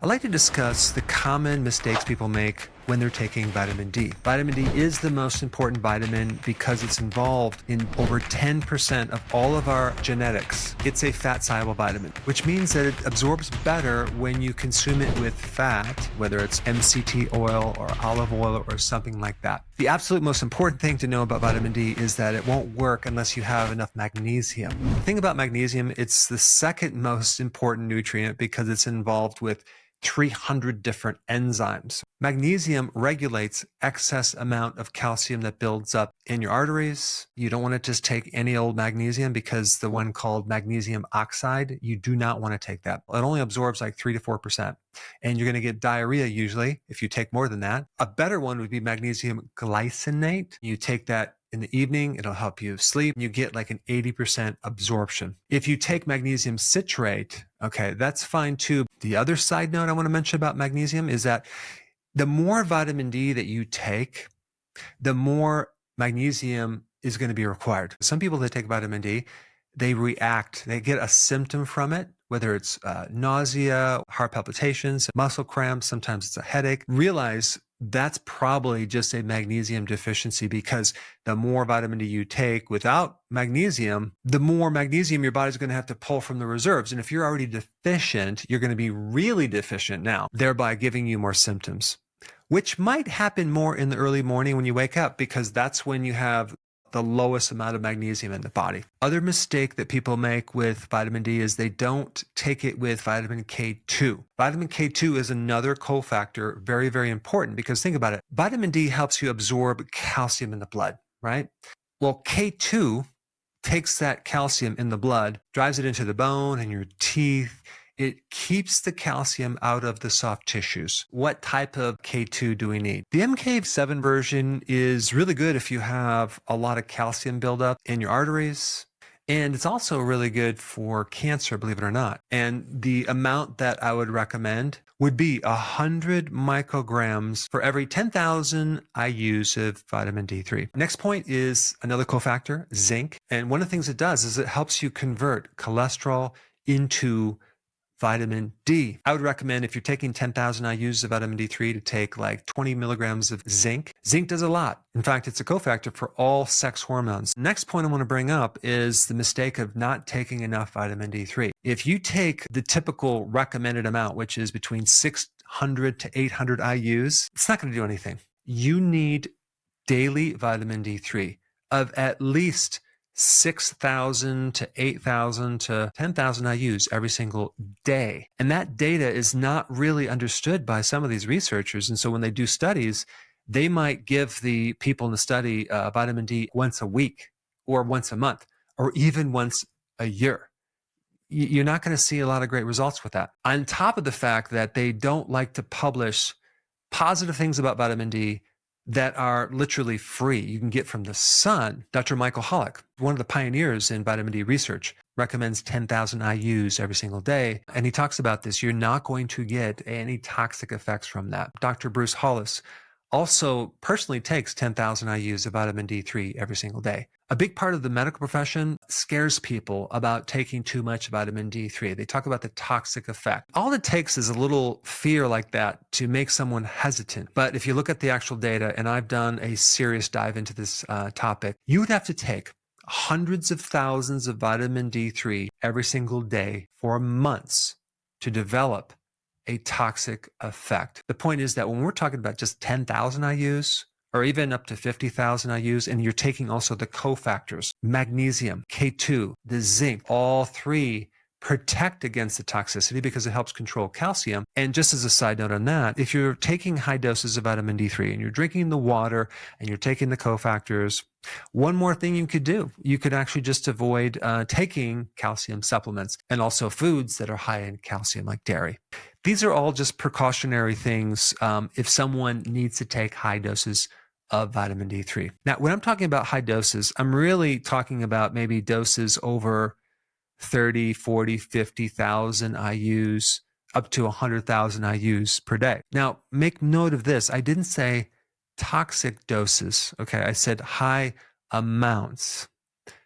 I'd like to discuss the common mistakes people make when they're taking vitamin D. Vitamin D is the most important vitamin because it's involved in over 10% of all of our genetics. It's a fat-soluble vitamin, which means that it absorbs better when you consume it with fat, whether it's MCT oil or olive oil or something like that. The absolute most important thing to know about vitamin D is that it won't work unless you have enough magnesium. The thing about magnesium, it's the second most important nutrient because it's involved with 300 different enzymes. Magnesium regulates excess amount of calcium that builds up in your arteries. You don't want to just take any old magnesium because the one called magnesium oxide, you do not want to take that. It only absorbs like 3 to 4%. And you're going to get diarrhea usually if you take more than that. A better one would be magnesium glycinate. You take that in the evening, it'll help you sleep. You get like an 80% absorption. If you take magnesium citrate, okay, that's fine too. The other side note I want to mention about magnesium is that the more vitamin D that you take, the more magnesium is going to be required. Some people that take vitamin D, they react, they get a symptom from it, whether it's nausea, heart palpitations, muscle cramps, sometimes it's a headache. Realize that's probably just a magnesium deficiency because the more vitamin D you take without magnesium, the more magnesium your body's going to have to pull from the reserves. And if you're already deficient, you're going to be really deficient now, thereby giving you more symptoms, which might happen more in the early morning when you wake up because that's when you have the lowest amount of magnesium in the body. Other mistake that people make with vitamin D is they don't take it with vitamin K2. Vitamin K2 is another cofactor, very, very important because think about it. Vitamin D helps you absorb calcium in the blood, right? Well, K2 takes that calcium in the blood, drives it into the bone and your teeth. It keeps the calcium out of the soft tissues. What type of K2 do we need? The MK7 version is really good if you have a lot of calcium buildup in your arteries. And it's also really good for cancer, believe it or not. And the amount that I would recommend would be 100 micrograms for every 10,000 IUs of vitamin D3. Next point is another cofactor, zinc. And one of the things it does is it helps you convert cholesterol into vitamin D. I would recommend if you're taking 10,000 IUs of vitamin D3 to take like 20 milligrams of zinc. Zinc does a lot. In fact, it's a cofactor for all sex hormones. Next point I want to bring up is the mistake of not taking enough vitamin D3. If you take the typical recommended amount, which is between 600 to 800 IUs, it's not going to do anything. You need daily vitamin D3 of at least 6,000 to 8,000 to 10,000 IUs every single day. And that data is not really understood by some of these researchers. And so when they do studies, they might give the people in the study vitamin D once a week or once a month or even once a year. You're not going to see a lot of great results with that. On top of the fact that they don't like to publish positive things about vitamin D that are literally free. You can get from the sun. Dr. Michael Hollis, one of the pioneers in vitamin D research, recommends 10,000 IUs every single day. And he talks about this. You're not going to get any toxic effects from that. Dr. Bruce Hollis also personally takes 10,000 IUs of vitamin D3 every single day. A big part of the medical profession scares people about taking too much vitamin D3. They talk about the toxic effect. All it takes is a little fear like that to make someone hesitant. But if you look at the actual data, and I've done a serious dive into this topic, you would have to take hundreds of thousands of vitamin D3 every single day for months to develop a toxic effect. The point is that when we're talking about just 10,000 IUs, or even up to 50,000 IUs, and you're taking also the cofactors, magnesium, K2, the zinc, all three protect against the toxicity because it helps control calcium. And just as a side note on that, if you're taking high doses of vitamin D3 and you're drinking the water and you're taking the cofactors, one more thing you could do, you could actually just avoid taking calcium supplements and also foods that are high in calcium like dairy. These are all just precautionary things if someone needs to take high doses of vitamin D3. Now, when I'm talking about high doses, I'm really talking about maybe doses over 30, 40, 50,000 IUs up to 100,000 IUs per day. Now, make note of this. I didn't say toxic doses. Okay, I said high amounts.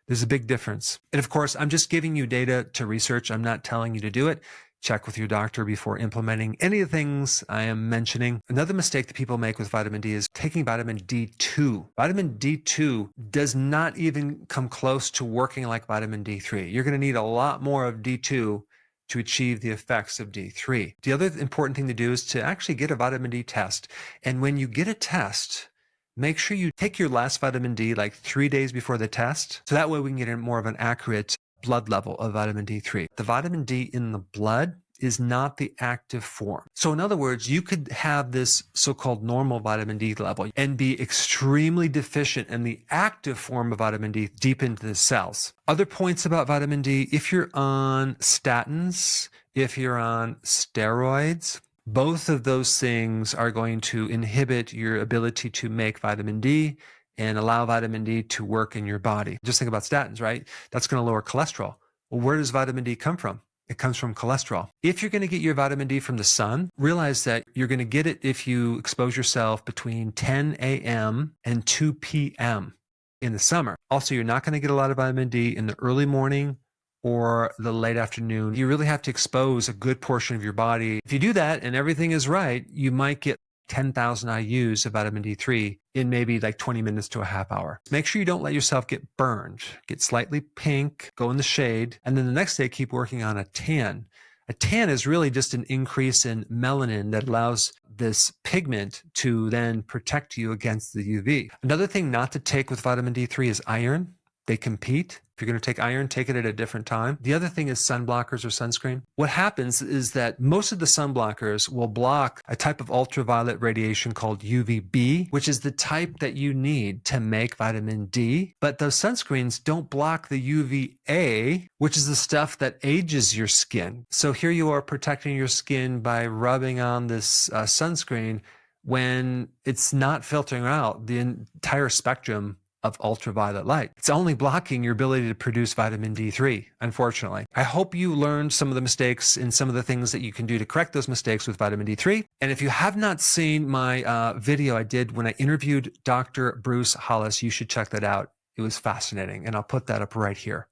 There's a big difference. And of course, I'm just giving you data to research. I'm not telling you to do it. Check with your doctor before implementing any of the things I am mentioning. Another mistake that people make with vitamin D is taking vitamin D2. Vitamin D2 does not even come close to working like vitamin D3. You're going to need a lot more of D2 to achieve the effects of D3. The other important thing to do is to actually get a vitamin D test. And when you get a test, make sure you take your last vitamin D like 3 days before the test. So that way we can get more of an accurate blood level of vitamin D3. The vitamin D in the blood is not the active form. So in other words, you could have this so-called normal vitamin D level and be extremely deficient in the active form of vitamin D deep into the cells. Other points about vitamin D, if you're on statins, if you're on steroids, both of those things are going to inhibit your ability to make vitamin D and allow vitamin D to work in your body. Just think about statins, right? That's going to lower cholesterol. Well, where does vitamin D come from? It comes from cholesterol. If you're going to get your vitamin D from the sun, realize that you're going to get it if you expose yourself between 10 a.m. and 2 p.m. in the summer. Also, you're not going to get a lot of vitamin D in the early morning or the late afternoon. You really have to expose a good portion of your body. If you do that and everything is right, you might get 10,000 IUs of vitamin D3 in maybe like 20 minutes to a half hour. Make sure you don't let yourself get burned. Get slightly pink, go in the shade, and then the next day keep working on a tan. A tan is really just an increase in melanin that allows this pigment to then protect you against the UV. Another thing not to take with vitamin D3 is iron. They compete. If you're going to take iron, take it at a different time. The other thing is sun blockers or sunscreen. What happens is that most of the sun blockers will block a type of ultraviolet radiation called UVB, which is the type that you need to make vitamin D. But those sunscreens don't block the UVA, which is the stuff that ages your skin. So here you are protecting your skin by rubbing on this sunscreen when it's not filtering out the entire spectrum of ultraviolet light. It's only blocking your ability to produce vitamin D3, unfortunately. I hope you learned some of the mistakes and some of the things that you can do to correct those mistakes with vitamin D3. And if you have not seen my video I did when I interviewed Dr. Bruce Hollis, you should check that out. It was fascinating, and I'll put that up right here.